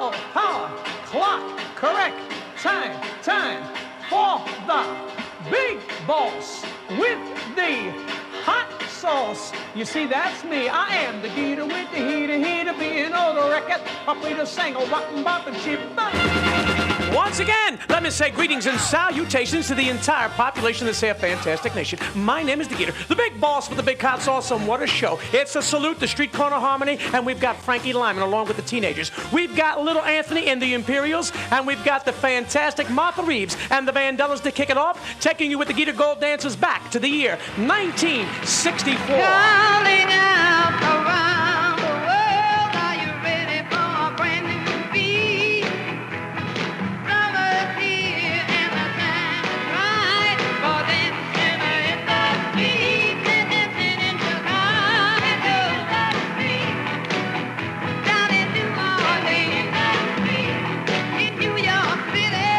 Power, power, clock, correct, time, time for the big boss with the hot sauce. You see, that's me. I am the Geator with the heater, here to being on the record. Up with a single, rock and bop and chip. Once again, let me say greetings and salutations to the entire population of this here fantastic nation. My name is the Geator, the big boss with the big hot sauce, and what a show. It's a salute to Street Corner Harmony, and we've got Frankie Lyman along with the teenagers. We've got Little Anthony and the Imperials, and we've got the fantastic Martha Reeves and the Vandellas to kick it off, taking you with the Geator Gold Dancers back to the year 1964. Calling out around the world, are you ready for a brand new beat? Summer's here and the time is right for dancing in the street, dancing in Chicago, the street, down in New Orleans, the street, in New York City.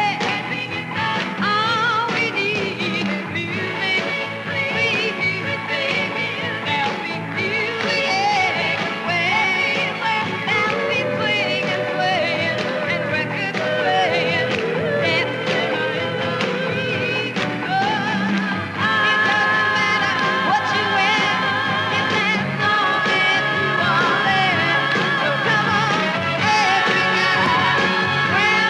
All we need is music, sweet music, baby. There'll be music playing, there'll be swing and playing, and records playing, dancing in the street. Oh, it doesn't matter what you wear, if that song that you are there. So come on, every guy, grab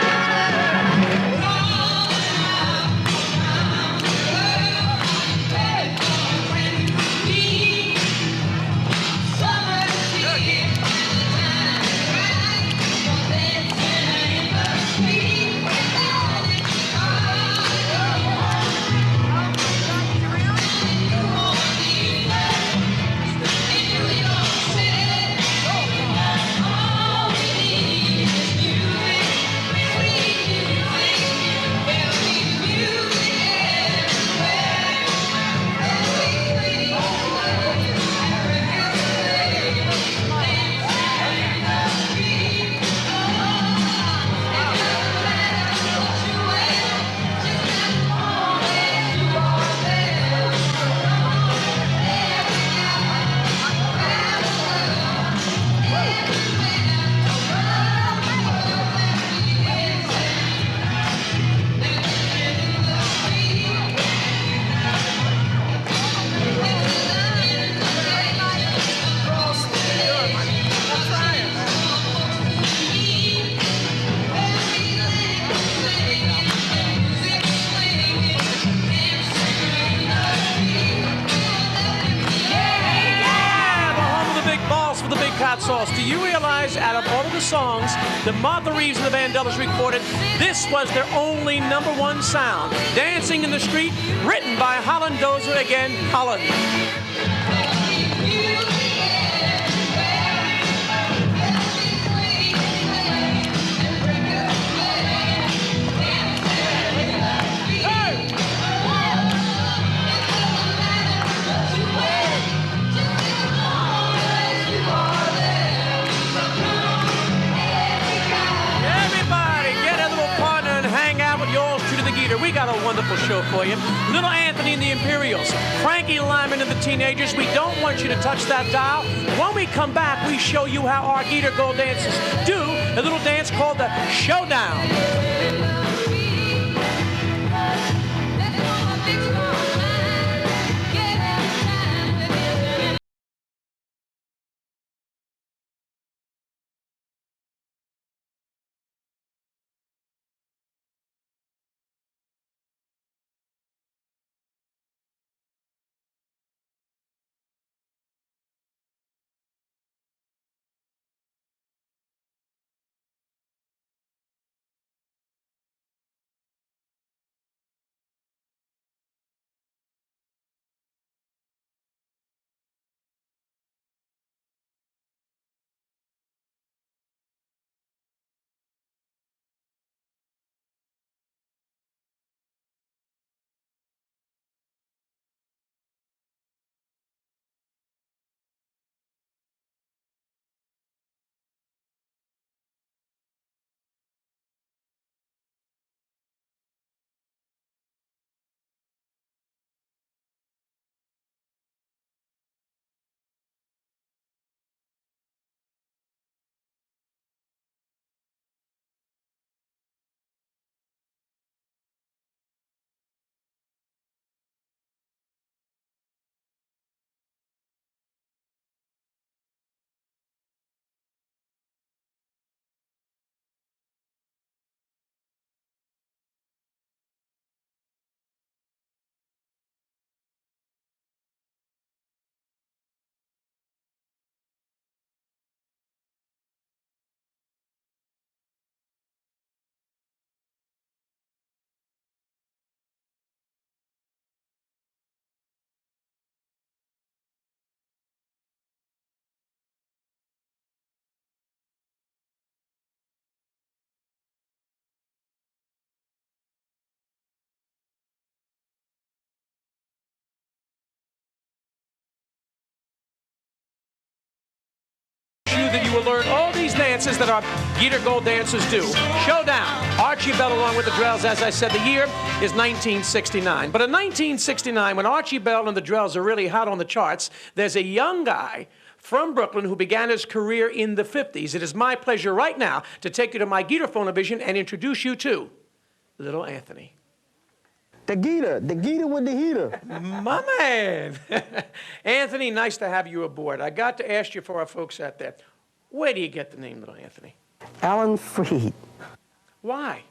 The big hot sauce. Do you realize out of all of the songs that Martha Reeves and the Vandellas recorded, this was their only #1 sound? Dancing in the Street, written by Holland Dozier, again, Holland. We got a wonderful show for you. Little Anthony and the Imperials, Frankie Lyman and the teenagers. We don't want you to touch that dial. When we come back, we show you how our Geator Gold dancers do a little dance called the Showdown. that you will learn all these dances that our Geator Gold dancers do. Showdown. Archie Bell along with the Drells, as I said, the year is 1969. But in 1969, when Archie Bell and the Drells are really hot on the charts, there's a young guy from Brooklyn who began his career in the 50s. It is my pleasure right now to take you to my Geator Phonovision and introduce you to Little Anthony. The Geator with the heater. My man. Anthony, nice to have you aboard. I got to ask you for our folks out there, where do you get the name Little Anthony? Alan Freed. Why?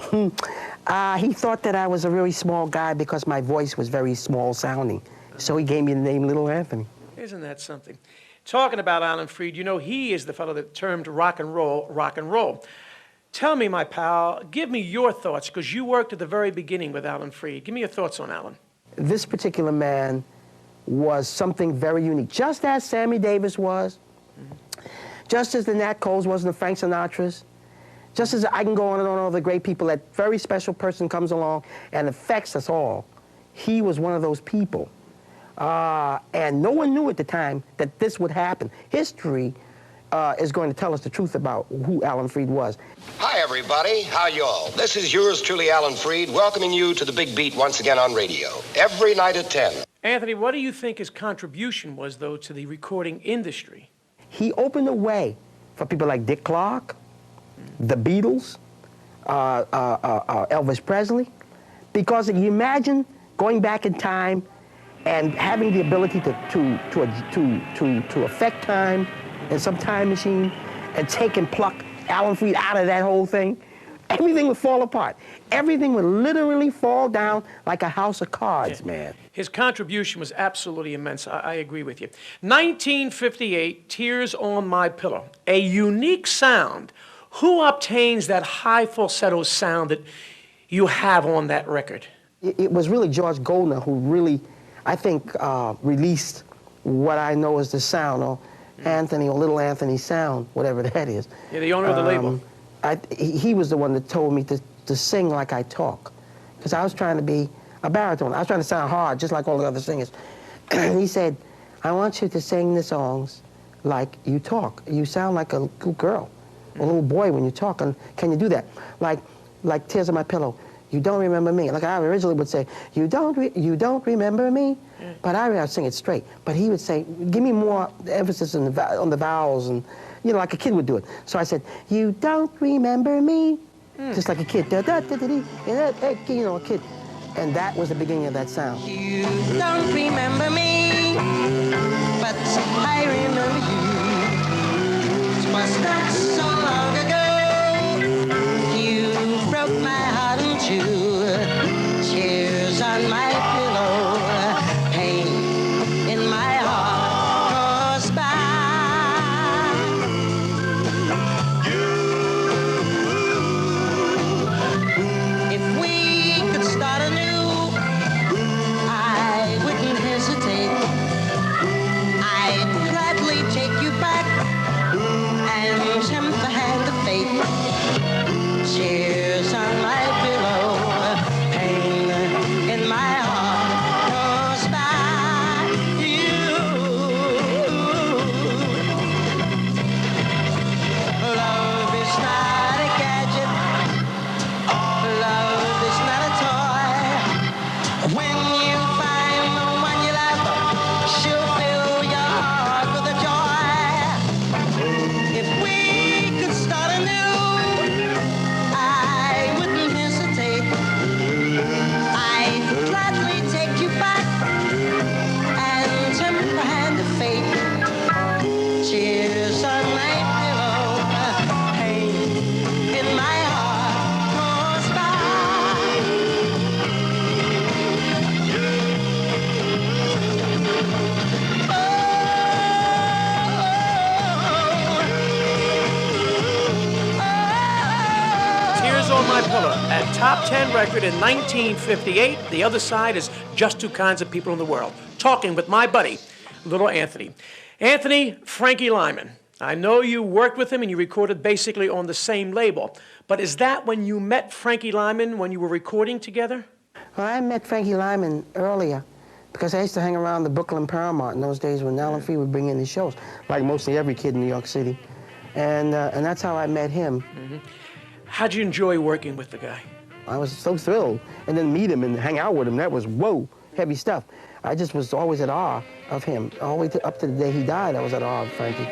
He thought that I was a really small guy because my voice was very small sounding. So he gave me the name Little Anthony. Isn't that something? Talking about Alan Freed, you know, he is the fellow that termed rock and roll, rock and roll. Tell me, my pal, give me your thoughts, because you worked at the very beginning with Alan Freed. Give me your thoughts on Alan. This particular man was something very unique, just as Sammy Davis was, just as the Nat Coles was and the Frank Sinatras, just as I can go on and on all the great people. That very special person comes along and affects us all. He was one of those people. And no one knew at the time that this would happen. History is going to tell us the truth about who Alan Freed was. Hi, everybody. How y'all? This is yours truly, Alan Freed, welcoming you to the Big Beat once again on radio, every night at 10. Anthony, what do you think his contribution was, though, to the recording industry? He opened the way for people like Dick Clark, the Beatles, Elvis Presley, because you imagine going back in time and having the ability to affect time in some time machine and take and pluck Alan Freed out of that whole thing, everything would fall apart. Everything would literally fall down like a house of cards, man. His contribution was absolutely immense. I agree with you. 1958, Tears on My Pillow, a unique sound. Who obtains that high falsetto sound that you have on that record? It was really George Goldner who really, I think, released what I know as the sound, or Anthony, or Little Anthony sound, whatever that is. Yeah, the owner of the label. He was the one that told me to sing like I talk, because I was trying to be a baritone. I was trying to sound hard, just like all the other singers. He said, I want you to sing the songs like you talk. You sound like a little girl, a little boy when you talk. And can you do that? Like Tears on My Pillow. You don't remember me. Like I originally would say, you don't remember me, but I would sing it straight. But he would say, give me more emphasis on the vowels, and you know, like a kid would do it. So I said, you don't remember me, just like a kid. You know, a kid. And that was the beginning of that sound. You don't remember me, but I remember you. It was not so long ago. You broke my heart in two. Tears on my pillow, pain in my heart goes by. If we could start anew, I wouldn't hesitate. I'd gladly take you back and tempt the hand of fate. Tears on my pillow, pain in my heart goes by. Love is not a gadget. Love is not a toy. When you find the one you love, she'll fill your heart with a joy. If we could start anew, I wouldn't hesitate. I'd gladly take you back and tempt the hand of fate. Tears on my pillow, pain in my heart goes Tears on My Pillow, a top 10 record in 1958. The other side is Just Two Kinds of People in the World. Talking with my buddy, Little Anthony. Anthony, Frankie Lyman. I know you worked with him and you recorded basically on the same label, but is that when you met Frankie Lyman, when you were recording together? Well, I met Frankie Lyman earlier because I used to hang around the Brooklyn Paramount in those days when Alan Freed would bring in his shows, like mostly every kid in New York City. And that's how I met him. How'd you enjoy working with the guy? I was so thrilled. And then meet him and hang out with him, that was, whoa, heavy stuff. I just was always at awe of him. All the way up to the day he died, I was at awe of Frankie.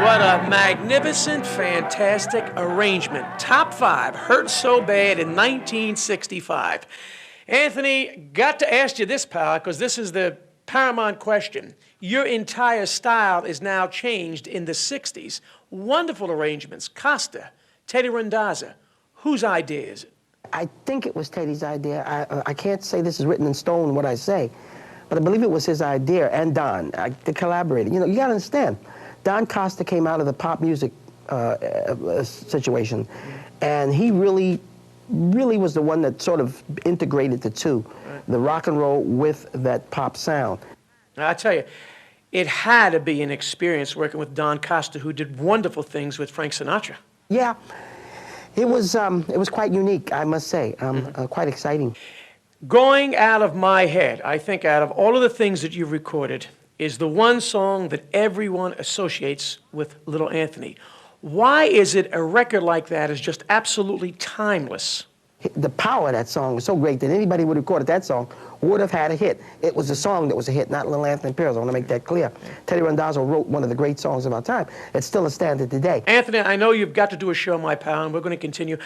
What a magnificent, fantastic arrangement. Top 5, Hurt So Bad in 1965. Anthony, got to ask you this, pal, because this is the paramount question. Your entire style is now changed in the 60s. Wonderful arrangements. Costa, Teddy Randazza. Whose idea is it? I think it was Teddy's idea. I can't say this is written in stone what I say, but I believe it was his idea, and Don. They collaborated. You know, you got to understand, Don Costa came out of the pop music situation, and he really was the one that sort of integrated the two, the rock and roll with that pop sound. Now, I tell you, it had to be an experience working with Don Costa, who did wonderful things with Frank Sinatra. Yeah, it was quite unique, I must say, quite exciting. Going out of my head, I think out of all of the things that you've recorded, is the one song that everyone associates with Little Anthony. Why is it a record like that is just absolutely timeless? The power of that song was so great that anybody who would have recorded that song would have had a hit. It was the song that was a hit, not Little Anthony Pierce. I want to make that clear. Teddy Randazzo wrote one of the great songs of our time. It's still a standard today. Anthony, I know you've got to do a show, my pal, and we're going to continue.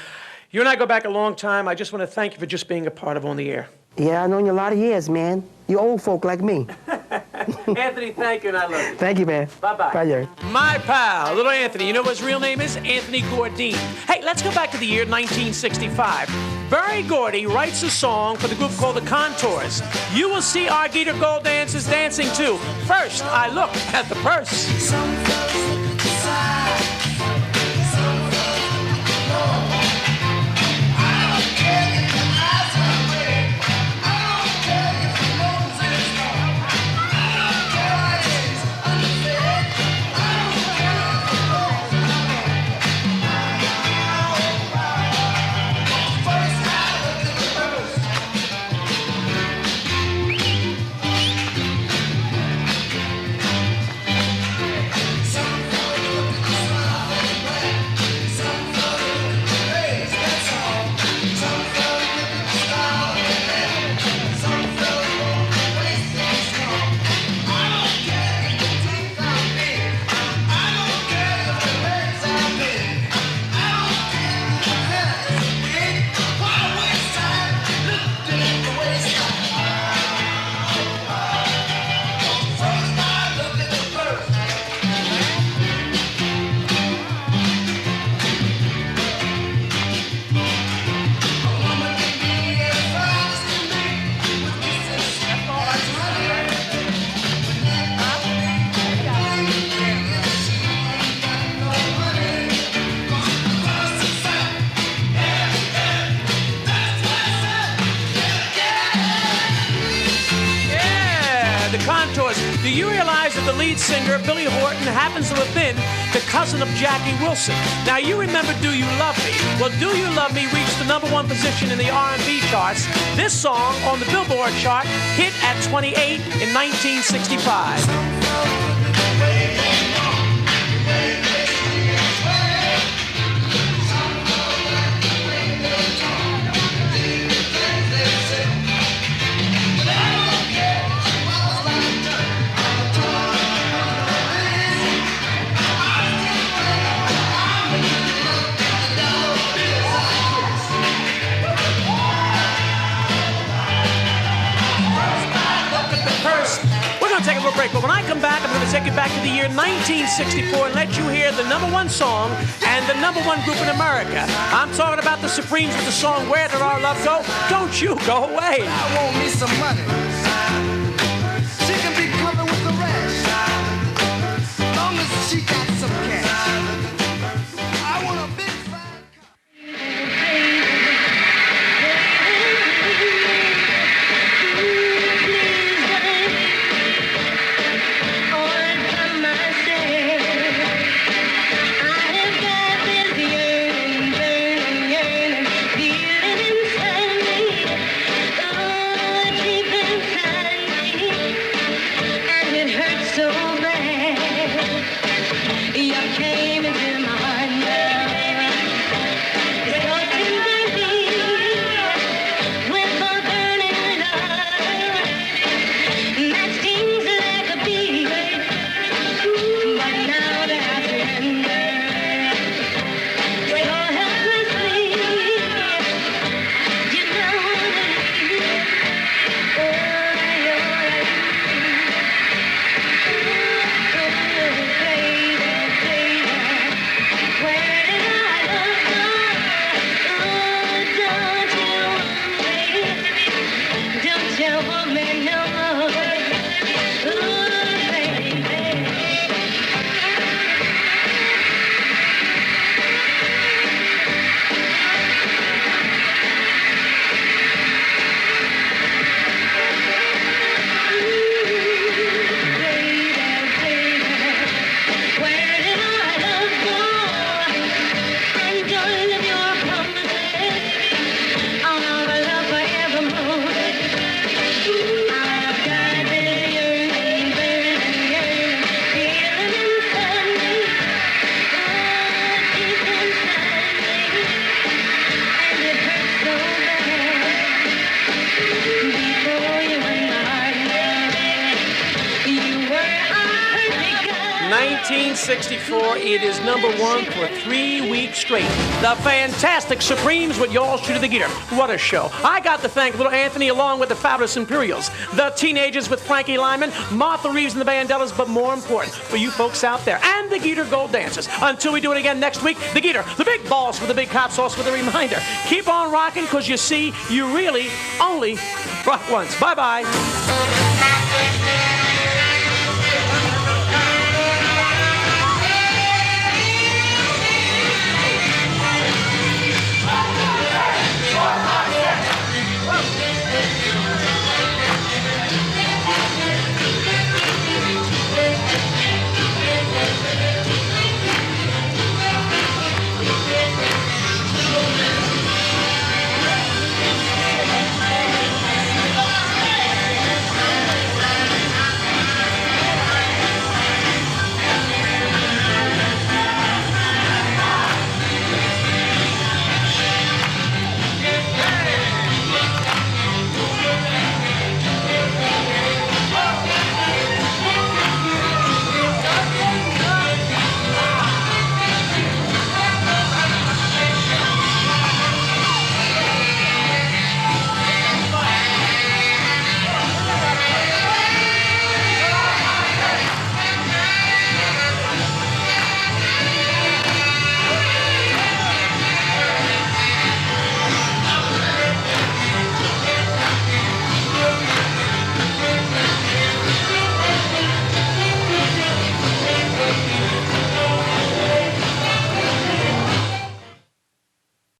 You and I go back a long time. I just want to thank you for just being a part of On the Air. Yeah, I've known you a lot of years, man. You old folk like me. Anthony, thank you, and I love you. Thank you, man. Bye-bye. Bye, Jerry. My pal, Little Anthony. You know what his real name is? Anthony Gourdine. Hey, let's go back to the year 1965. Berry Gordy writes a song for the group called the Contours. You will see our Geator Gold dancers dancing too. First, I look at the purse. Do you realize that the lead singer, Billy Horton, happens to have been the cousin of Jackie Wilson? Now, you remember Do You Love Me? Well, Do You Love Me reached the #1 position in the R&B charts. This song on the Billboard chart hit at 28 in 1965. Take a little break, but when I come back, I'm going to take you back to the year 1964 and let you hear the #1 song and the #1 group in America. I'm talking about the Supremes with the song Where Did Our Love Go? Don't you go away. I want me some money. She can be covered with the rest, as long as she got some cash. I want a big fat car. Deep inside me, oh, deep inside. 1964, it is #1 for 3 weeks straight. The Fantastic Supremes with Y'all Shoot of the Geator. What a show. I got to thank little Anthony along with the Fabulous Imperials, the Teenagers with Frankie Lyman, Martha Reeves and the Vandellas, but more important for you folks out there, and the Geator Gold Dancers. Until we do it again next week, the Geator, the big boss with the big hot sauce with a reminder. Keep on rocking, because you see, you really only rock once. Bye-bye.